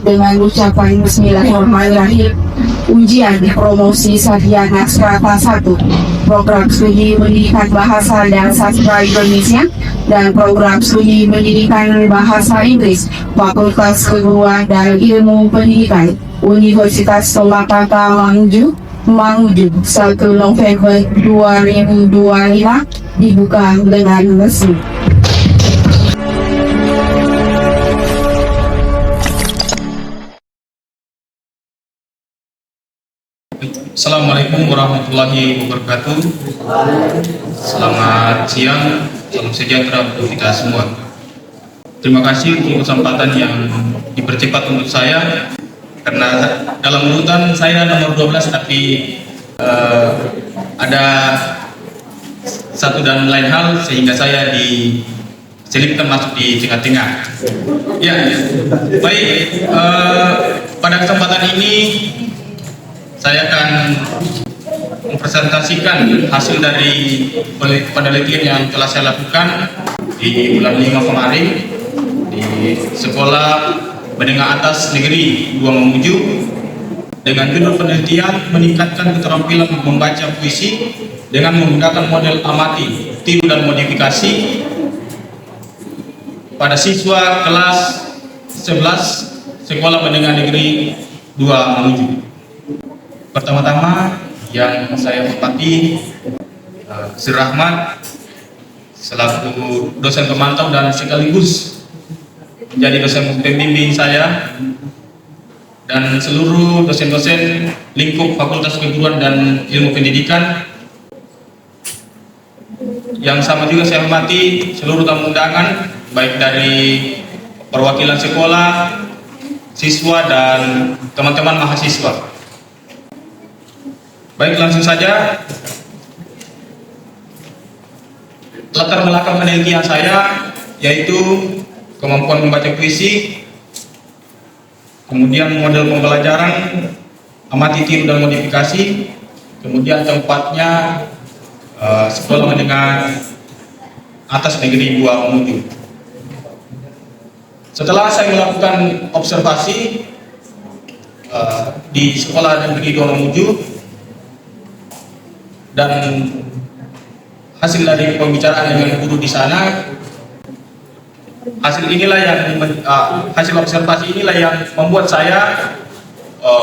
dengan ucapan Bismillahirrahmanirrahim. Ujian promosi sarjana strata 1 program studi pendidikan bahasa dan sastra Indonesia dan program studi pendidikan bahasa Inggris Fakultas Keguruan dan Ilmu Pendidikan Universitas Surakarta Mamuju 1 November 2025 dibuka dengan resmi. Assalamualaikum warahmatullahi wabarakatuh. Selamat siang, salam sejahtera untuk kita semua. Terima kasih untuk kesempatan yang dipercepat untuk saya, karena dalam urutan saya nomor 12, tapi ada satu dan lain hal sehingga saya diselipkan masuk di tengah-tengah. Ya, baik. Pada kesempatan ini saya akan mempresentasikan hasil dari penelitian yang telah saya lakukan di bulan 5 kemarin di Sekolah Menengah Atas Negeri 2 Mamuju dengan judul penelitian meningkatkan keterampilan membaca puisi dengan menggunakan model amati, tiru dan modifikasi pada siswa kelas 11 Sekolah Menengah Negeri 2 Mamuju. Pertama-tama yang saya hormati Sir Rahmat selaku dosen pemantau dan sekaligus menjadi dosen pembimbing saya, dan seluruh dosen-dosen lingkup Fakultas Keguruan dan Ilmu Pendidikan. Yang sama juga saya hormati seluruh tamu undangan, baik dari perwakilan sekolah, siswa, dan teman-teman mahasiswa. Baik, langsung saja. Latar belakang penelitian saya yaitu kemampuan membaca puisi, kemudian model pembelajaran, amati, tiru dan modifikasi, kemudian tempatnya Sekolah Menengah Atas Negeri 2 Mamuju. Setelah saya melakukan observasi di Sekolah Negeri 2 Mamuju dan hasil dari pembicaraan dengan guru di sana, hasil observasi inilah yang membuat saya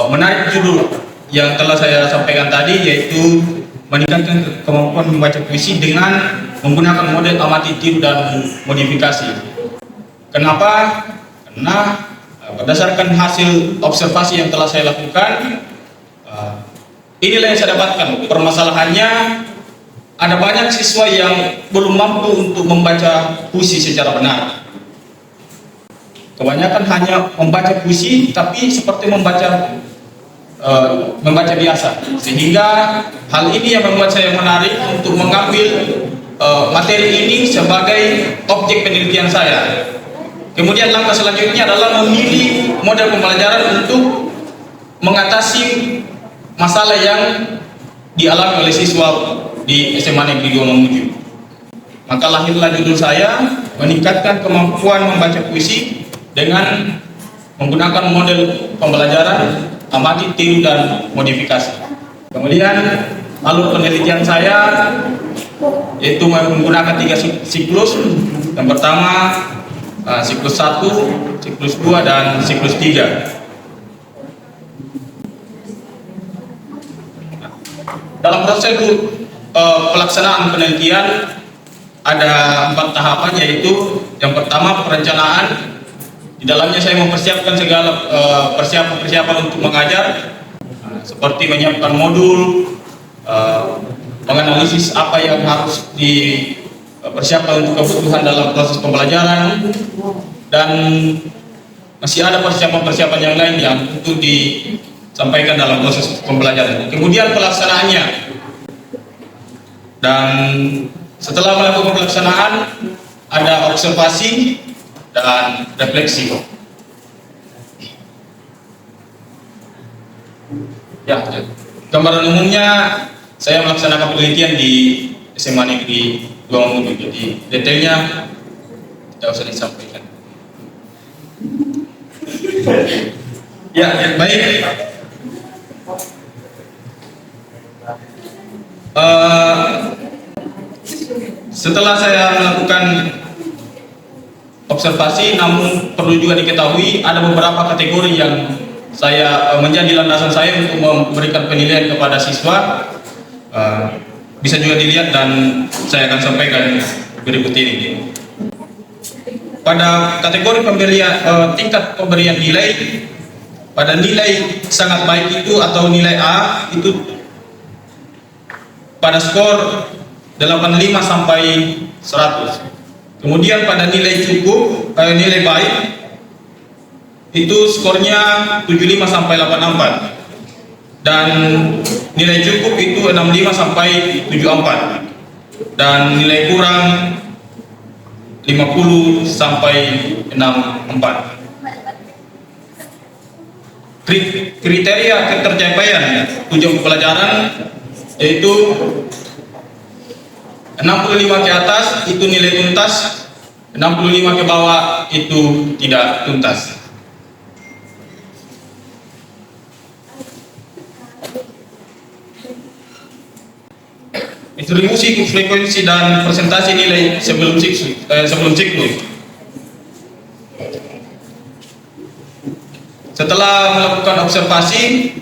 menarik judul yang telah saya sampaikan tadi, yaitu meningkatkan kemampuan membaca puisi dengan menggunakan model amati, tiru dan modifikasi. Kenapa? Karena berdasarkan hasil observasi yang telah saya lakukan, inilah yang saya dapatkan. Permasalahannya, ada banyak siswa yang belum mampu untuk membaca puisi secara benar. Kebanyakan hanya membaca puisi, tapi seperti membaca biasa. Sehingga hal ini yang membuat saya menarik untuk mengambil materi ini sebagai objek penelitian saya. Kemudian langkah selanjutnya adalah memilih model pembelajaran untuk mengatasi masalah yang dialami oleh siswa di SMA Negeri 2 Mamuju. Maka lahirlah judul saya, meningkatkan kemampuan membaca puisi dengan menggunakan model pembelajaran amati, tiru dan modifikasi. Kemudian alur penelitian saya yaitu menggunakan 3 siklus. Yang pertama siklus 1, siklus 2 dan siklus 3. Dalam proses pelaksanaan penelitian ada 4 tahapan, yaitu yang pertama perencanaan. Di dalamnya saya mempersiapkan segala persiapan untuk mengajar, seperti menyiapkan modul, menganalisis apa yang harus dipersiapkan untuk kebutuhan dalam proses pembelajaran, dan masih ada persiapan-persiapan yang lain yang tentu disampaikan dalam proses pembelajaran. Kemudian pelaksanaannya, dan setelah melakukan pelaksanaan ada observasi dan refleksi. Ya, gambaran umumnya saya melaksanakan penelitian di SMA Negeri 2 Mamuju, jadi detailnya tidak usah disampaikan. Ya, baik. Setelah saya melakukan observasi, namun perlu juga diketahui ada beberapa kategori yang saya menjadi landasan saya untuk memberikan penilaian kepada siswa. Bisa juga dilihat dan saya akan sampaikan berikut ini. Pada kategori pemberian tingkat pemberian nilai, pada nilai sangat baik itu atau nilai A itu pada skor 85 sampai 100. Kemudian pada nilai cukup, nilai baik itu skornya 75 sampai 84. Dan nilai cukup itu 65 sampai 74. Dan nilai kurang 50 sampai 64. Kriteria ketercapaian tujuan pelajaran yaitu 65 ke atas itu nilai tuntas, 65 ke bawah itu tidak tuntas. Distribusi frekuensi dan presentasi nilai sebelum siklus. Setelah melakukan observasi,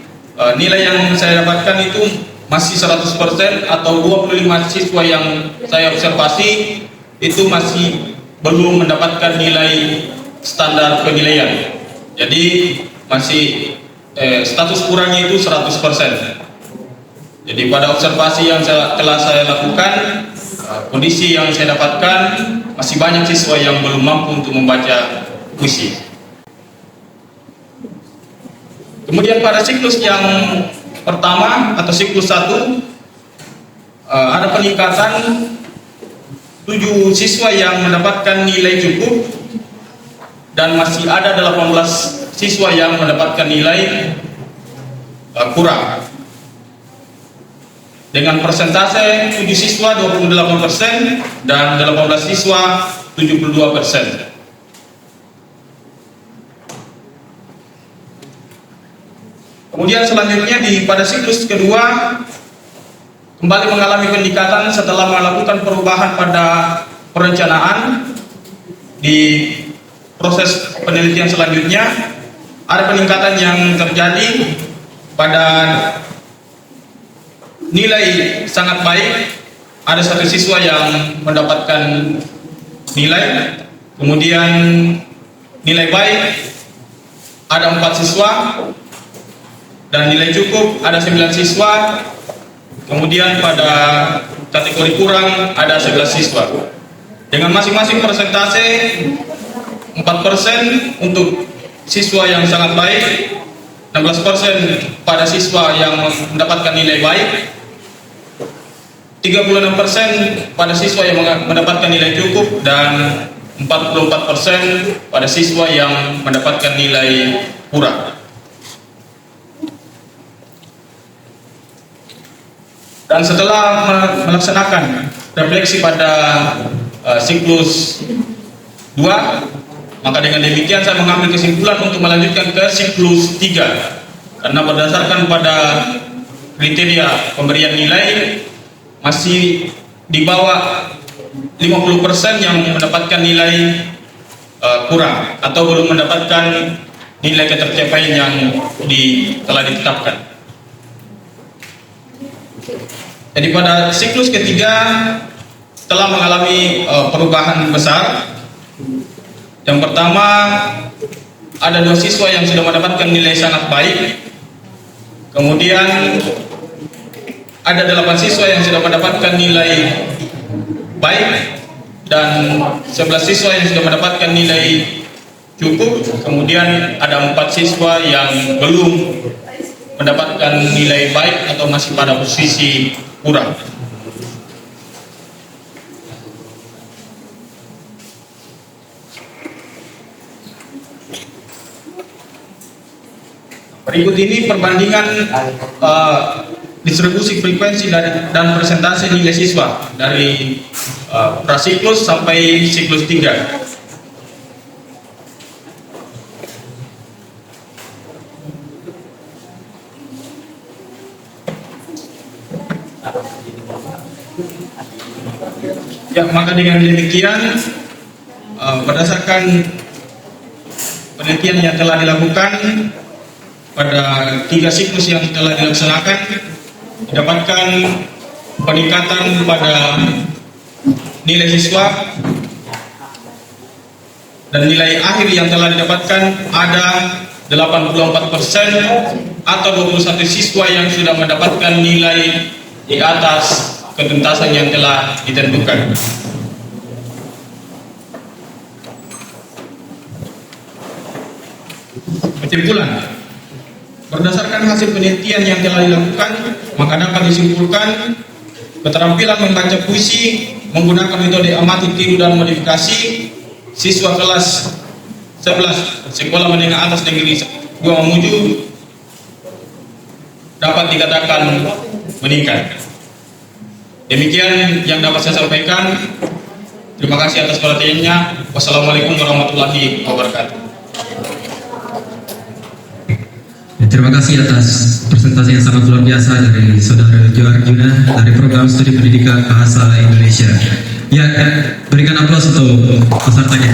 nilai yang saya dapatkan itu masih 100% atau 25 siswa yang saya observasi itu masih belum mendapatkan nilai standar penilaian. Jadi masih status kurangnya itu 100%. Jadi pada observasi yang telah saya lakukan, kondisi yang saya dapatkan masih banyak siswa yang belum mampu untuk membaca puisi. Kemudian pada siklus yang pertama atau siklus 1 ada peningkatan 7 siswa yang mendapatkan nilai cukup dan masih ada 18 siswa yang mendapatkan nilai kurang. Dengan persentase 7 siswa 28% dan 18 siswa 72%. Kemudian selanjutnya pada siklus kedua kembali mengalami peningkatan setelah melakukan perubahan pada perencanaan. Di proses penelitian selanjutnya ada peningkatan yang terjadi pada nilai sangat baik. Ada 1 siswa yang mendapatkan nilai, kemudian nilai baik ada 4 siswa, dan nilai cukup ada 9 siswa. Kemudian pada kategori kurang ada 11 siswa. Dengan masing-masing persentase 4% untuk siswa yang sangat baik, 16% pada siswa yang mendapatkan nilai baik, 36% pada siswa yang mendapatkan nilai cukup, dan 44% pada siswa yang mendapatkan nilai kurang. Dan setelah melaksanakan refleksi pada siklus 2, maka dengan demikian saya mengambil kesimpulan untuk melanjutkan ke siklus 3. Karena berdasarkan pada kriteria pemberian nilai masih di bawah 50% yang mendapatkan nilai kurang atau belum mendapatkan nilai ketercapaian yang telah ditetapkan. Jadi pada siklus ketiga telah mengalami perubahan besar. Yang pertama, ada 2 siswa yang sudah mendapatkan nilai sangat baik. Kemudian ada 8 siswa yang sudah mendapatkan nilai baik dan 11 siswa yang sudah mendapatkan nilai cukup. Kemudian ada 4 siswa yang belum mendapatkan nilai baik atau masih pada posisi kurang. Berikut ini perbandingan distribusi frekuensi dan persentase nilai siswa dari prasiklus sampai siklus 3. Ya, maka dengan demikian berdasarkan penelitian yang telah dilakukan pada 3 siklus yang telah dilaksanakan, didapatkan peningkatan pada nilai siswa dan nilai akhir yang telah didapatkan ada 84% atau 21 siswa yang sudah mendapatkan nilai di atas ketuntasan yang telah ditentukan. Kesimpulan, berdasarkan hasil penelitian yang telah dilakukan, maka dapat disimpulkan keterampilan membaca puisi menggunakan metode amati, tiru, dan modifikasi siswa kelas 11 Sekolah Menengah Atas Negeri 2 Mamuju dapat dikatakan meningkat. Demikian yang dapat saya sampaikan. Terima kasih atas perhatiannya. Wassalamualaikum warahmatullahi wabarakatuh. Terima kasih atas presentasi yang sangat luar biasa dari Saudara Jo Arjuna dari Program Studi Pendidikan Bahasa Indonesia. Ya, berikan aplaus untuk pesertanya.